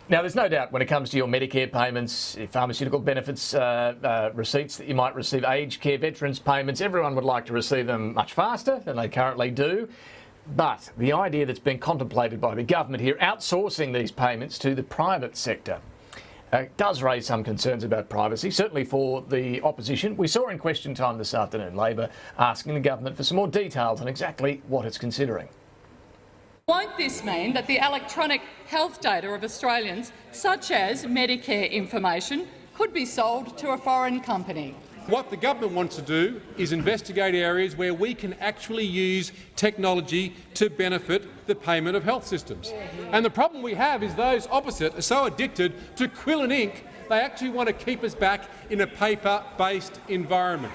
Now, there's no doubt when it comes to your Medicare payments, pharmaceutical benefits receipts that you might receive, aged care, veterans payments, everyone would like to receive them much faster than they currently do. But the idea that's been contemplated by the government here, outsourcing these payments to the private sector, does raise some concerns about privacy, certainly for the opposition. We saw in Question Time this afternoon Labor asking the government for some more details on exactly what it's considering. Won't this mean that the electronic health data of Australians, such as Medicare information, could be sold to a foreign company? What the government wants to do is investigate areas where we can actually use technology to benefit the payment of health systems. And the problem we have is those opposite are so addicted to quill and ink, they actually want to keep us back in a paper-based environment.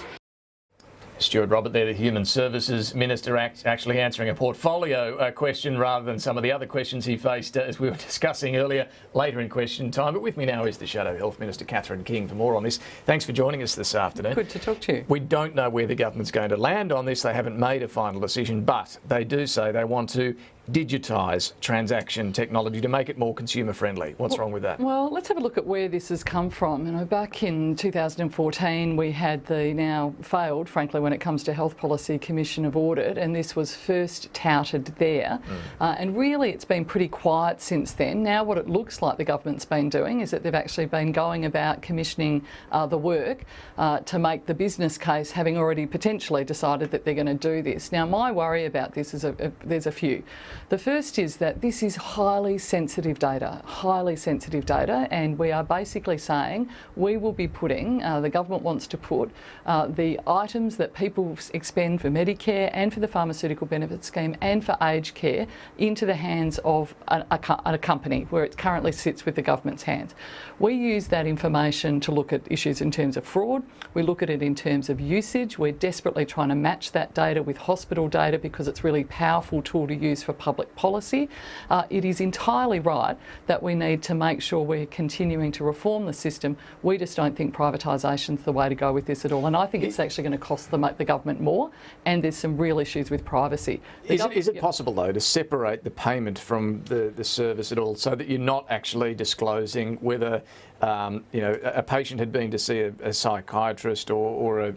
Stuart Robert there, the Human Services Minister, actually answering a portfolio question rather than some of the other questions he faced as we were discussing earlier, later in Question Time. But with me now is the Shadow Health Minister, Catherine King, for more on this. Thanks for joining us this afternoon. Good to talk to you. We don't know where the government's going to land on this. They haven't made a final decision, but they do say they want to digitise transaction technology to make it more consumer friendly. What's wrong with that? Well, let's have a look at where this has come from. You know, back in 2014 we had the now failed, frankly, when it comes to Health Policy Commission of Audit, and this was first touted there. And really it's been pretty quiet since then. Now what it looks like the government's been doing is that they've actually been going about commissioning the work to make the business case, having already potentially decided that they're going to do this. Now my worry about this is there's a few. The first is that this is highly sensitive data, and we are basically saying we will be putting, the government wants to put the items that people expend for Medicare and for the pharmaceutical benefit scheme and for aged care into the hands of a company where it currently sits with the government's hands. We use that information to look at issues in terms of fraud, we look at it in terms of usage. We're desperately trying to match that data with hospital data because it's a really powerful tool to use for public policy. It is entirely right that we need to make sure we're continuing to reform the system. We just don't think privatisation is the way to go with this at all, and I think it's actually going to cost the government more, and there's some real issues with privacy. Is it possible, though, to separate the payment from the service at all, so that you're not actually disclosing whether a patient had been to see a psychiatrist or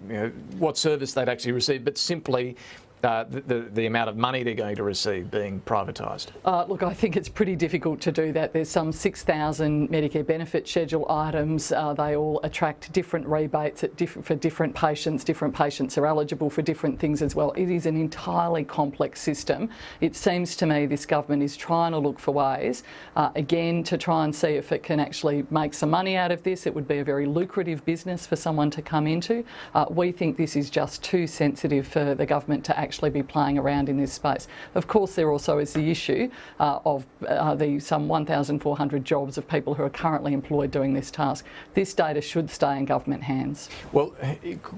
what service they'd actually received, but simply the amount of money they're going to receive being privatised? Look, I think it's pretty difficult to do that. There's some 6,000 Medicare benefit schedule items. They all attract different rebates for different patients. Different patients are eligible for different things as well. It is an entirely complex system. It seems to me this government is trying to look for ways, again, to try and see if it can actually make some money out of this. It would be a very lucrative business for someone to come into. We think this is just too sensitive for the government to actually be playing around in this space. Of course, there also is the issue of the some 1,400 jobs of people who are currently employed doing this task. This data should stay in government hands. Well,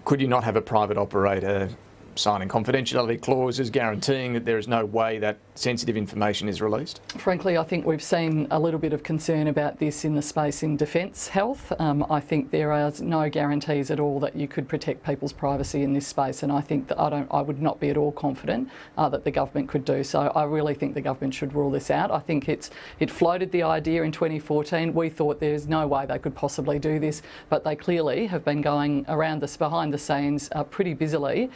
could you not have a private operator signing confidentiality clauses guaranteeing that there is no way that sensitive information is released? Frankly, I think we've seen a little bit of concern about this in the space in defence health. I think there are no guarantees at all that you could protect people's privacy in this space, and I think that I would not be at all confident that the government could do so. I really think the government should rule this out. I think it floated the idea in 2014. We thought there's no way they could possibly do this, but they clearly have been going around this behind the scenes pretty busily,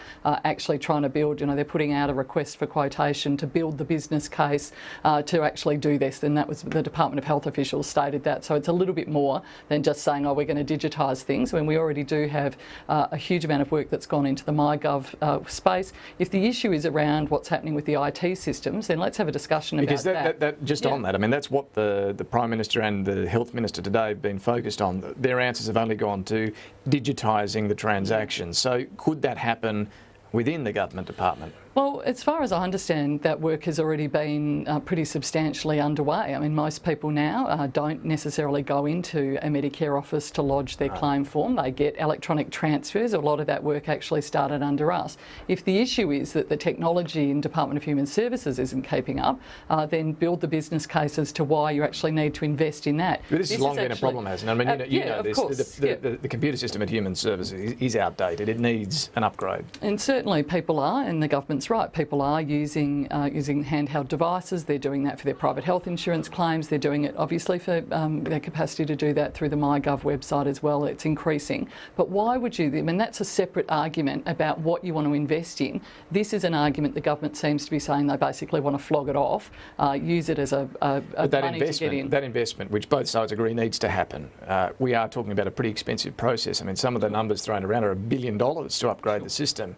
actually trying to build, they're putting out a request for quotation to build the business case to actually do this, and that was the Department of Health officials stated that. So it's a little bit more than just saying, oh, we're going to digitise things, when we already do have a huge amount of work that's gone into the MyGov space. If the issue is around what's happening with the IT systems, then let's have a discussion about that. Just on that, I mean, that's what the Prime Minister and the Health Minister today have been focused on. Their answers have only gone to digitising the transactions. So could that happen within the government department? Well, as far as I understand, that work has already been pretty substantially underway. I mean, most people now don't necessarily go into a Medicare office to lodge their claim form. They get electronic transfers. A lot of that work actually started under us. If the issue is that the technology in Department of Human Services isn't keeping up, then build the business case as to why you actually need to invest in that. But this has long been a problem, hasn't it? I mean, you know this. The computer system at Human Services is outdated. It needs an upgrade. And certainly people are, and the government Cameron's right. People are using handheld devices. They're doing that for their private health insurance claims. They're doing it obviously for their capacity to do that through the MyGov website as well. It's increasing. But why would you? I mean, that's a separate argument about what you want to invest in. This is an argument the government seems to be saying they basically want to flog it off, use it as a money to get in. That investment, which both sides agree needs to happen, we are talking about a pretty expensive process. I mean, some of the numbers thrown around are $1 billion to upgrade the system.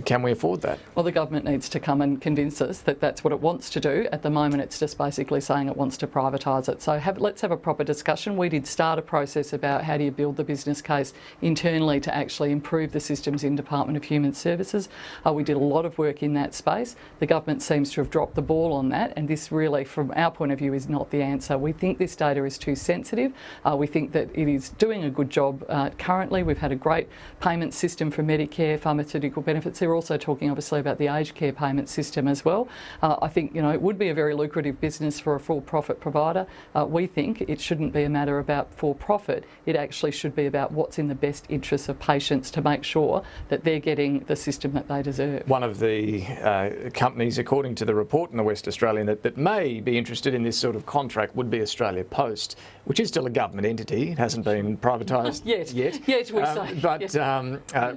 Can we afford that? Well, the government needs to come and convince us that that's what it wants to do. At the moment, it's just basically saying it wants to privatise it. So let's have a proper discussion. We did start a process about how do you build the business case internally to actually improve the systems in Department of Human Services. We did a lot of work in that space. The government seems to have dropped the ball on that, and this really, from our point of view, is not the answer. We think this data is too sensitive. We think that it is doing a good job currently. We've had a great payment system for Medicare, pharmaceutical benefits. They're also talking obviously about the aged care payment system as well. I think it would be a very lucrative business for a for-profit provider. We think it shouldn't be a matter about for-profit. It actually should be about what's in the best interests of patients to make sure that they're getting the system that they deserve. One of the companies, according to the report in the West Australian, that may be interested in this sort of contract would be Australia Post, which is still a government entity. It hasn't been privatised yet. Yes, we say. But yes.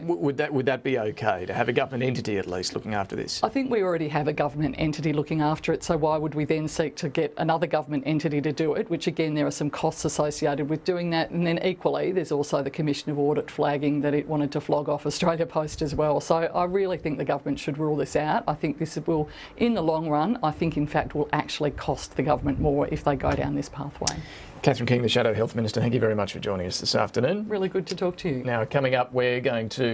Would that be okay to have a government entity at least looking after this? I think we already have a government entity looking after it, so why would we then seek to get another government entity to do it, which again there are some costs associated with doing that, and then equally there's also the Commission of Audit flagging that it wanted to flog off Australia Post as well. So I really think the government should rule this out. I think this will, in the long run, I think in fact will actually cost the government more if they go down this pathway. Catherine King, the Shadow Health Minister, thank you very much for joining us this afternoon. Really good to talk to you. Now, coming up, we're going to